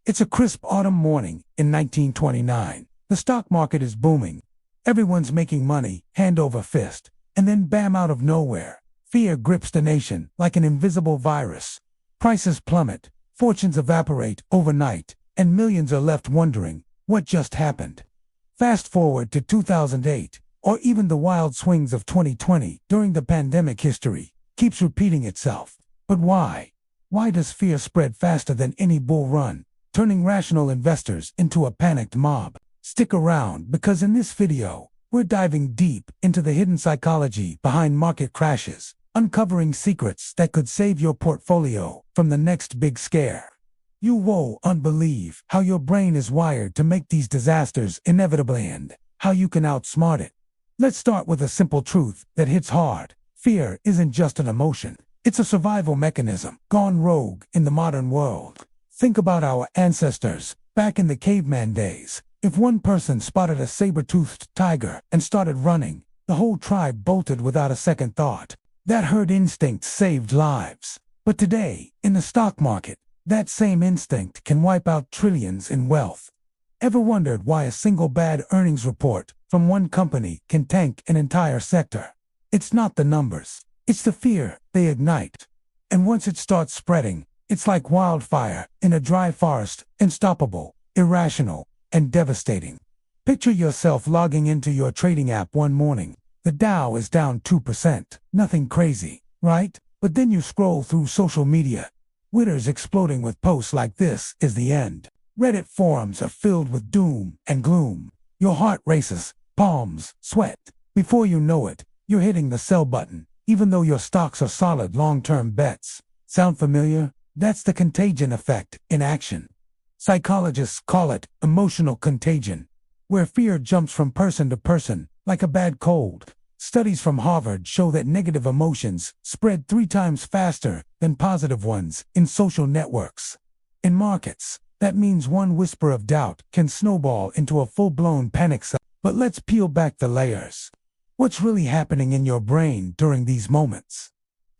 It's a crisp autumn morning in 1929. The stock market is booming. Everyone's making money, hand over fist. And then bam, out of nowhere, fear grips the nation like an invisible virus. Prices plummet, fortunes evaporate overnight, and millions are left wondering, what just happened? Fast forward to 2008, or even the wild swings of 2020 during the pandemic. History keeps repeating itself. But why? Why does fear spread faster than any bull run, turning rational investors into a panicked mob? Stick around, because in this video, we're diving deep into the hidden psychology behind market crashes, uncovering secrets that could save your portfolio from the next big scare. You won't believe how your brain is wired to make these disasters inevitable and how you can outsmart it. Let's start with a simple truth that hits hard. Fear isn't just an emotion. It's a survival mechanism gone rogue in the modern world. Think about our ancestors back in the caveman days. If one person spotted a saber-toothed tiger and started running, the whole tribe bolted without a second thought. That herd instinct saved lives. But today, in the stock market, that same instinct can wipe out trillions in wealth. Ever wondered why a single bad earnings report from one company can tank an entire sector? It's not the numbers. It's the fear they ignite. And once it starts spreading, it's like wildfire in a dry forest, unstoppable, irrational, and devastating. Picture yourself logging into your trading app one morning. The Dow is down 2%. Nothing crazy, right? But then you scroll through social media. Twitter's exploding with posts like "This is the end." Reddit forums are filled with doom and gloom. Your heart races, palms sweat. Before you know it, you're hitting the sell button, even though your stocks are solid long-term bets. Sound familiar? That's the contagion effect in action. Psychologists call it emotional contagion, where fear jumps from person to person like a bad cold. Studies from Harvard show that negative emotions spread 3 times faster than positive ones in social networks. In markets, that means one whisper of doubt can snowball into a full-blown panic cycle. But let's peel back the layers. What's really happening in your brain during these moments?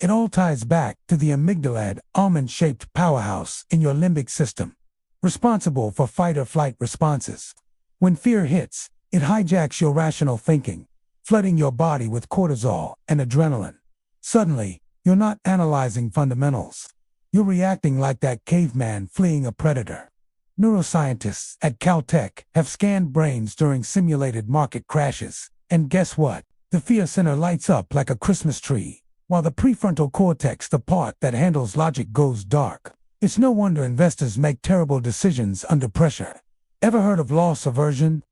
It all ties back to the amygdala, almond-shaped powerhouse in your limbic system, responsible for fight-or-flight responses. When fear hits, it hijacks your rational thinking, flooding your body with cortisol and adrenaline. Suddenly, you're not analyzing fundamentals. You're reacting like that caveman fleeing a predator. Neuroscientists at Caltech have scanned brains during simulated market crashes, and guess what? The fear center lights up like a Christmas tree, while the prefrontal cortex, the part that handles logic, goes dark. It's no wonder investors make terrible decisions under pressure. Ever heard of loss aversion?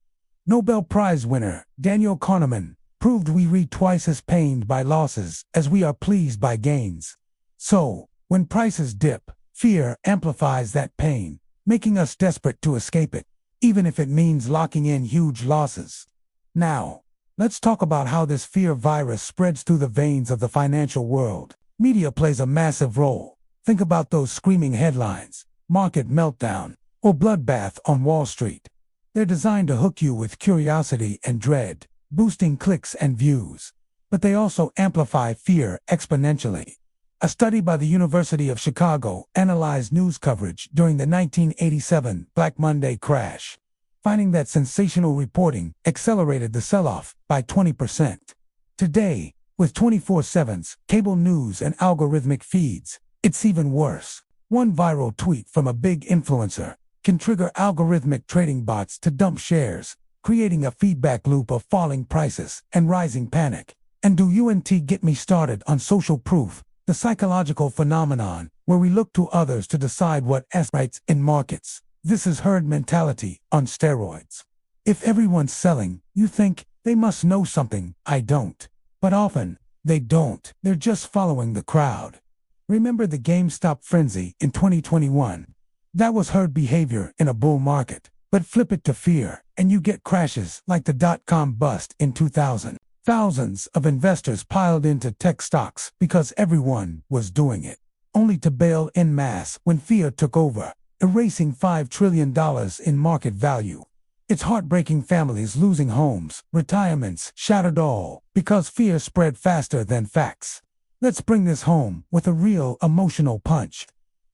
Nobel Prize winner Daniel Kahneman proved we read twice as pained by losses as we are pleased by gains. So, when prices dip, fear amplifies that pain, making us desperate to escape it, even if it means locking in huge losses. Now, let's talk about how this fear virus spreads through the veins of the financial world. Media plays a massive role. Think about those screaming headlines, "Market meltdown," or "Bloodbath on Wall Street." They're designed to hook you with curiosity and dread, boosting clicks and views. But they also amplify fear exponentially. A study by the University of Chicago analyzed news coverage during the 1987 Black Monday crash, finding that sensational reporting accelerated the sell-off by 20%. Today, with 24/7's cable news and algorithmic feeds, it's even worse. One viral tweet from a big influencer can trigger algorithmic trading bots to dump shares, creating a feedback loop of falling prices and rising panic. And don't get me started on social proof, the psychological phenomenon where we look to others to decide what's right in markets. This is herd mentality on steroids. If everyone's selling, you think, they must know something I don't. But often, they don't. They're just following the crowd. Remember the GameStop frenzy in 2021? That was herd behavior in a bull market. But flip it to fear, and you get crashes like the dot-com bust in 2000. Thousands of investors piled into tech stocks because everyone was doing it, only to bail en masse when fear took over, erasing $5 trillion in market value. It's heartbreaking, families losing homes, retirements shattered, all because fear spread faster than facts. Let's bring this home with a real emotional punch.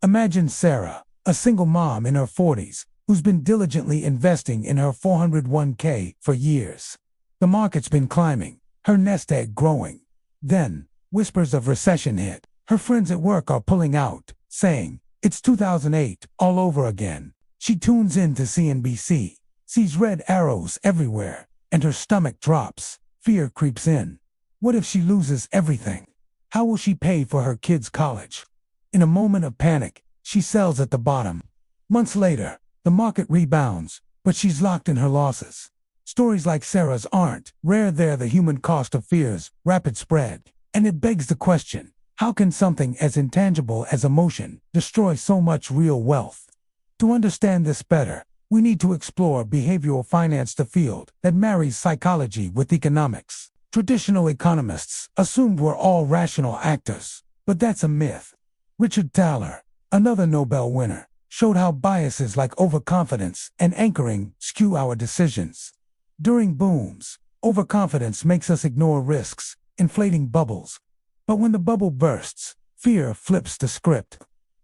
Imagine Sarah, a single mom in her 40s who's been diligently investing in her 401k for years. The market's been climbing, her nest egg growing. Then, whispers of recession hit. Her friends at work are pulling out, saying, "It's 2008 all over again." She tunes in to CNBC, sees red arrows everywhere, and her stomach drops. Fear creeps in. What if she loses everything? How will she pay for her kids' college? In a moment of panic, she sells at the bottom. Months later, the market rebounds, but she's locked in her losses. Stories like Sarah's aren't rare. They're the human cost of fear's rapid spread. And it begs the question, how can something as intangible as emotion destroy so much real wealth? To understand this better, we need to explore behavioral finance, the field that marries psychology with economics. Traditional economists assumed we're all rational actors, but that's a myth. Richard Thaler, another Nobel winner, showed how biases like overconfidence and anchoring skew our decisions. During booms, overconfidence makes us ignore risks, inflating bubbles. But when the bubble bursts, fear flips the script.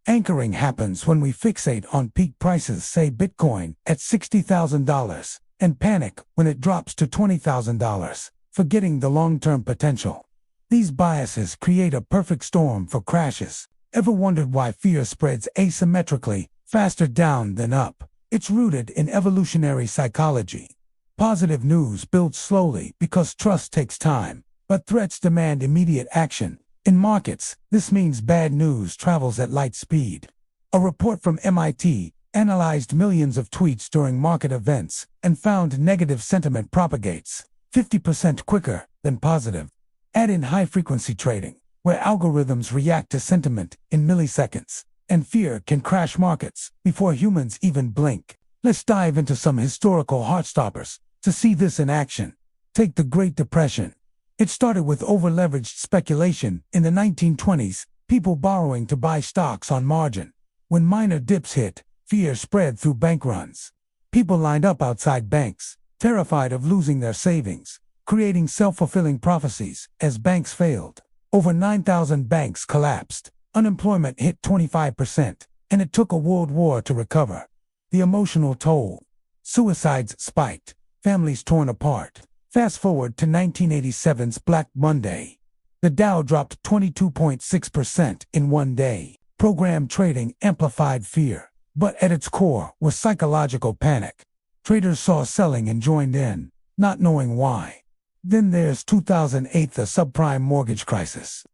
Anchoring happens when we fixate on peak prices, say Bitcoin at $60,000, and panic when it drops to $20,000, forgetting the long-term potential. These biases create a perfect storm for crashes. Ever wondered why fear spreads asymmetrically, faster down than up? It's rooted in evolutionary psychology. Positive news builds slowly because trust takes time, but threats demand immediate action. In markets, this means bad news travels at light speed. A report from MIT analyzed millions of tweets during market events and found negative sentiment propagates 50% quicker than positive. Add in high-frequency trading, where algorithms react to sentiment in milliseconds, and fear can crash markets before humans even blink. Let's dive into some historical heartstoppers to see this in action. Take the Great Depression. It started with over-leveraged speculation in the 1920s, people borrowing to buy stocks on margin. When minor dips hit, fear spread through bank runs. People lined up outside banks, terrified of losing their savings, creating self-fulfilling prophecies as banks failed. Over 9,000 banks collapsed, unemployment hit 25%, and it took a world war to recover. The emotional toll. Suicides spiked, families torn apart. Fast forward to 1987's Black Monday. The Dow dropped 22.6% in one day. Program trading amplified fear, but at its core was psychological panic. Traders saw selling and joined in, not knowing why. Then there's 2008, the subprime mortgage crisis.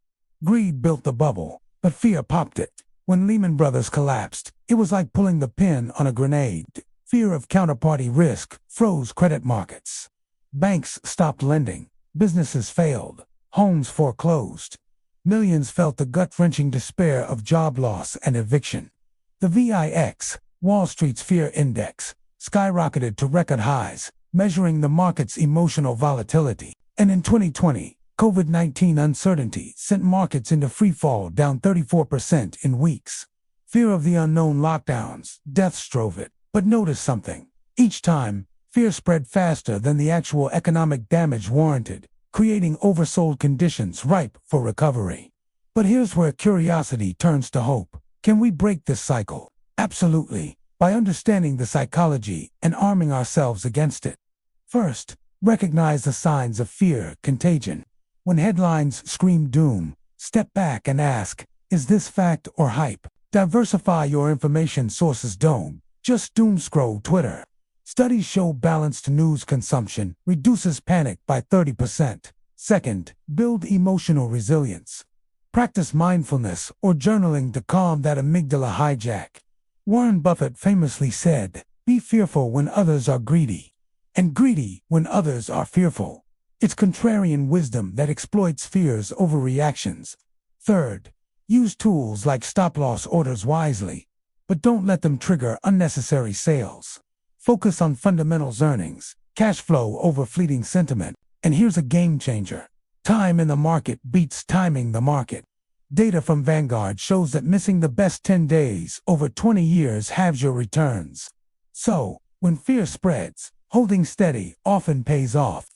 Greed built the bubble, but fear popped it. When Lehman Brothers collapsed, it was like pulling the pin on a grenade. Fear of counterparty risk froze credit markets. Banks stopped lending, businesses failed, homes foreclosed. Millions felt the gut-wrenching despair of job loss and eviction. The VIX, Wall Street's fear index, skyrocketed to record highs, measuring the market's emotional volatility. And in 2020, COVID-19 uncertainty sent markets into freefall, down 34% in weeks. Fear of the unknown, lockdowns, deaths drove it. But notice something. Each time, fear spread faster than the actual economic damage warranted, creating oversold conditions ripe for recovery. But here's where curiosity turns to hope. Can we break this cycle? Absolutely, by understanding the psychology and arming ourselves against it. First, recognize the signs of fear contagion. When headlines scream doom, step back and ask, is this fact or hype? Diversify your information sources. Don't just doom scroll Twitter. Studies show balanced news consumption reduces panic by 30%. Second, build emotional resilience. Practice mindfulness or journaling to calm that amygdala hijack. Warren Buffett famously said, "Be fearful when others are greedy, and greedy when others are fearful." It's contrarian wisdom that exploits fear's overreactions. Third, use tools like stop-loss orders wisely, but don't let them trigger unnecessary sales. Focus on fundamentals, earnings, cash flow over fleeting sentiment. And here's a game changer. Time in the market beats timing the market. Data from Vanguard shows that missing the best 10 days over 20 years halves your returns. So, when fear spreads, holding steady often pays off.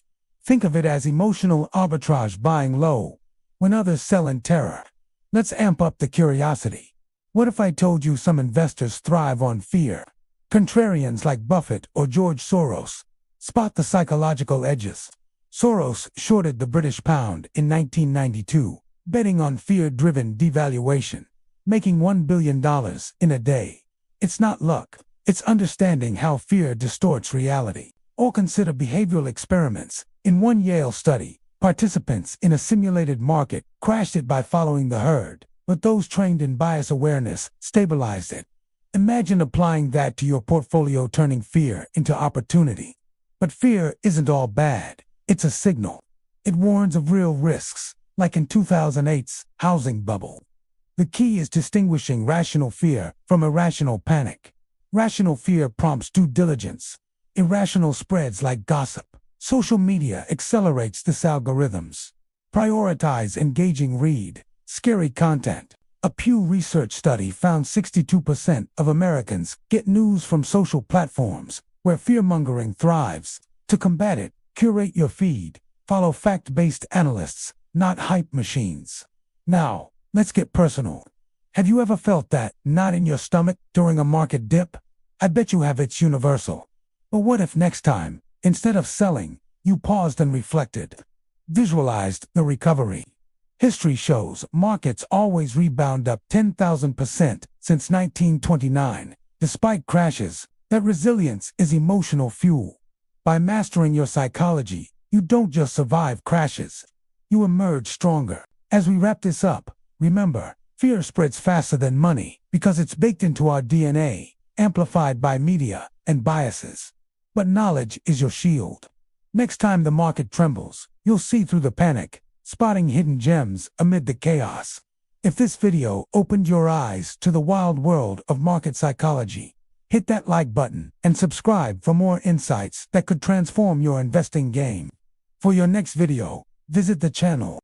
Think of it as emotional arbitrage, buying low when others sell in terror. Let's amp up the curiosity. What if I told you some investors thrive on fear? Contrarians like Buffett or George Soros spot the psychological edges. Soros shorted the British pound in 1992, betting on fear-driven devaluation, making $1 billion in a day. It's not luck, it's understanding how fear distorts reality. Or consider behavioral experiments. In one Yale study, participants in a simulated market crashed it by following the herd, but those trained in bias awareness stabilized it. Imagine applying that to your portfolio, turning fear into opportunity. But fear isn't all bad. It's a signal. It warns of real risks, like in 2008's housing bubble. The key is distinguishing rational fear from irrational panic. Rational fear prompts due diligence. Irrational spreads like gossip. Social media accelerates this algorithms. Prioritize engaging read, scary content. A Pew Research study found 62% of Americans get news from social platforms, where fear-mongering thrives. To combat it, curate your feed. Follow fact-based analysts, not hype machines. Now, let's get personal. Have you ever felt that knot in your stomach during a market dip? I bet you have. It's universal. But what if next time, instead of selling, you paused and reflected? Visualized the recovery. History shows markets always rebound up 10,000% since 1929. Despite crashes, that resilience is emotional fuel. By mastering your psychology, you don't just survive crashes. You emerge stronger. As we wrap this up, remember, fear spreads faster than money because it's baked into our DNA, amplified by media and biases. But knowledge is your shield. Next time the market trembles, you'll see through the panic, spotting hidden gems amid the chaos. If this video opened your eyes to the wild world of market psychology, hit that like button and subscribe for more insights that could transform your investing game. For your next video, visit the channel.